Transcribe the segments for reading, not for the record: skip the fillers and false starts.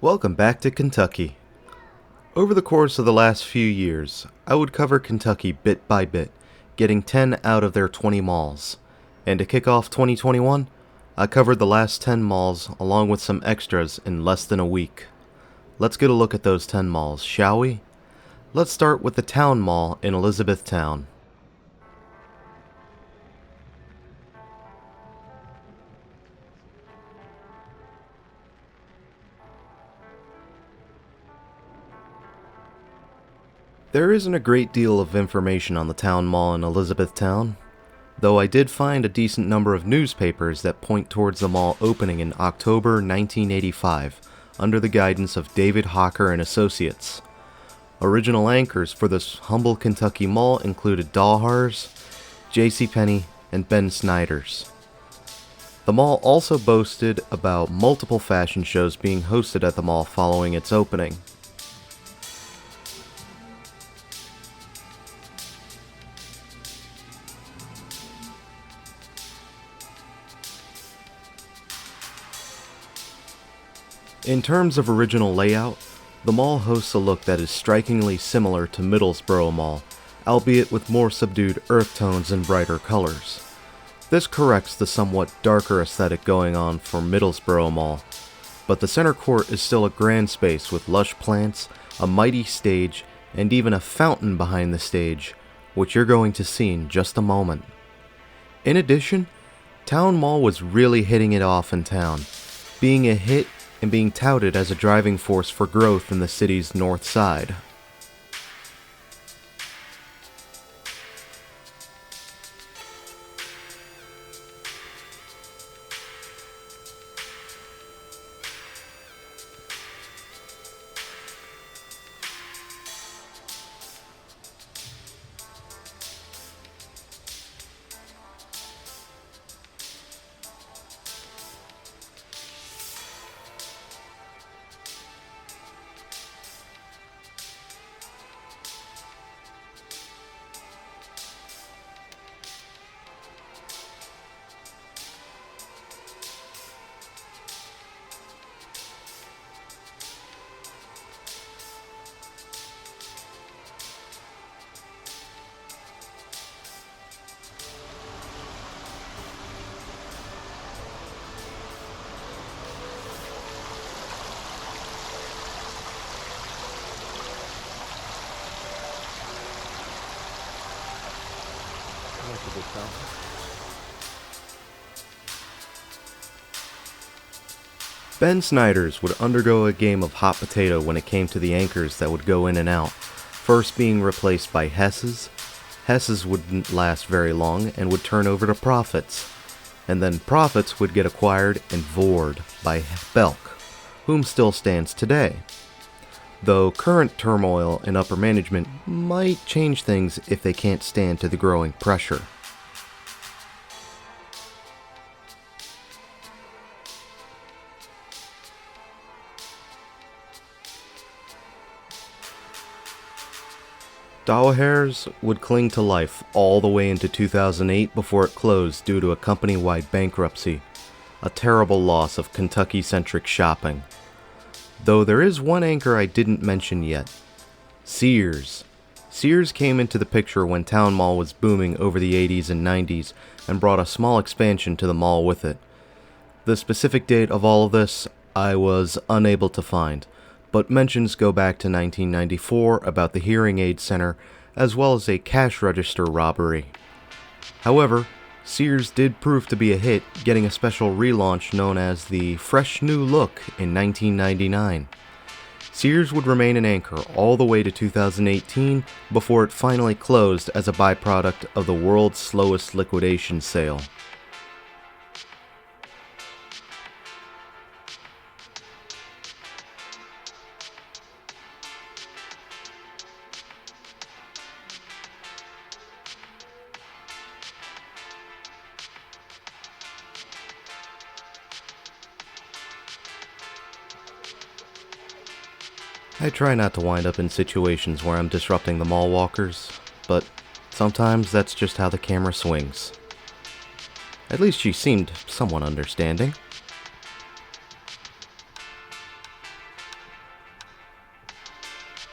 Welcome back to Kentucky. Over the course of the last few years, I would cover Kentucky bit by bit, getting 10 out of their 20 malls. And to kick off 2021, I covered the last 10 malls along with some extras in less than a week. Let's get a look at those 10 malls, shall we? Let's start with the Towne Mall in Elizabethtown. There isn't a great deal of information on the Towne Mall in Elizabethtown, though I did find a decent number of newspapers that point towards the mall opening in October 1985 under the guidance of David Hawker and Associates. Original anchors for this humble Kentucky mall included Dalhar's, JCPenney, and Ben Snyder's. The mall also boasted about multiple fashion shows being hosted at the mall following its opening. In terms of original layout, the mall hosts a look that is strikingly similar to Middlesboro Mall, albeit with more subdued earth tones and brighter colors. This corrects the somewhat darker aesthetic going on for Middlesboro Mall, but the center court is still a grand space with lush plants, a mighty stage, and even a fountain behind the stage, which you're going to see in just a moment. In addition, Towne Mall was really hitting it off in town, being a hit and being touted as a driving force for growth in the city's north side. Ben Snyder's would undergo a game of hot potato when it came to the anchors that would go in and out, first being replaced by Hess's. Hess's wouldn't last very long and would turn over to Profits, and then Profits would get acquired and Vord by Belk, whom still stands today. Though current turmoil in upper management might change things if they can't stand to the growing pressure. Dalhar's would cling to life all the way into 2008 before it closed due to a company-wide bankruptcy, a terrible loss of Kentucky-centric shopping. Though there is one anchor I didn't mention yet, Sears. Sears came into the picture when Towne Mall was booming over the 80s and 90s and brought a small expansion to the mall with it. The specific date of all of this I was unable to find, but mentions go back to 1994 about the hearing aid center as well as a cash register robbery. However, Sears did prove to be a hit, getting a special relaunch known as the Fresh New Look in 1999. Sears would remain an anchor all the way to 2018 before it finally closed as a byproduct of the world's slowest liquidation sale. I try not to wind up in situations where I'm disrupting the mall walkers, but sometimes that's just how the camera swings. At least she seemed somewhat understanding.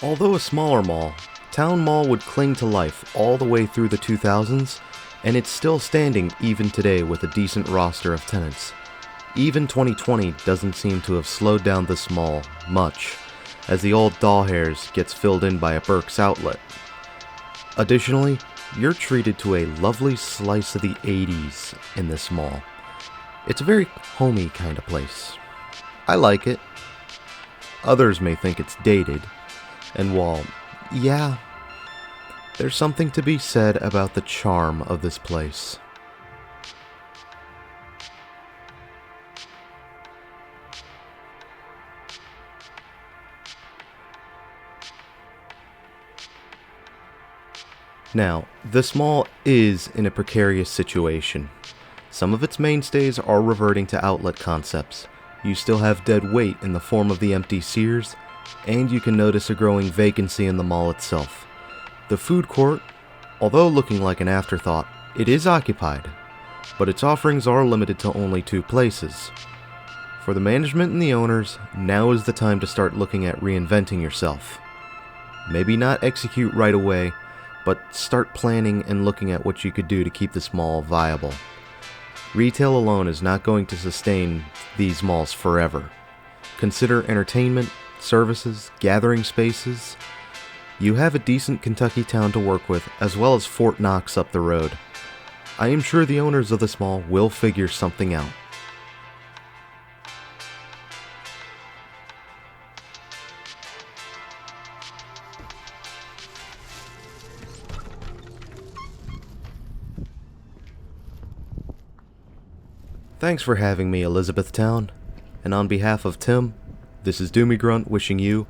Although a smaller mall, Towne Mall would cling to life all the way through the 2000s, and it's still standing even today with a decent roster of tenants. Even 2020 doesn't seem to have slowed down this mall much, as the old doll hairs gets filled in by a Burke's outlet. Additionally, you're treated to a lovely slice of the 80s in this mall. It's a very homey kind of place. I like it. Others may think it's dated, and while, yeah, there's something to be said about the charm of this place. Now, this mall is in a precarious situation. Some of its mainstays are reverting to outlet concepts. You still have dead weight in the form of the empty Sears, and you can notice a growing vacancy in the mall itself. The food court, although looking like an afterthought, it is occupied, but its offerings are limited to only 2 places. For the management and the owners, now is the time to start looking at reinventing yourself. Maybe not execute right away, but start planning and looking at what you could do to keep this mall viable. Retail alone is not going to sustain these malls forever. Consider entertainment, services, gathering spaces. You have a decent Kentucky town to work with, as well as Fort Knox up the road. I am sure the owners of this mall will figure something out. Thanks for having me, Elizabethtown. And on behalf of Tim, this is Doomie Grunt wishing you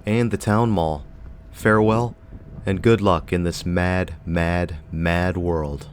and the Towne Mall farewell and good luck in this mad, mad, mad world.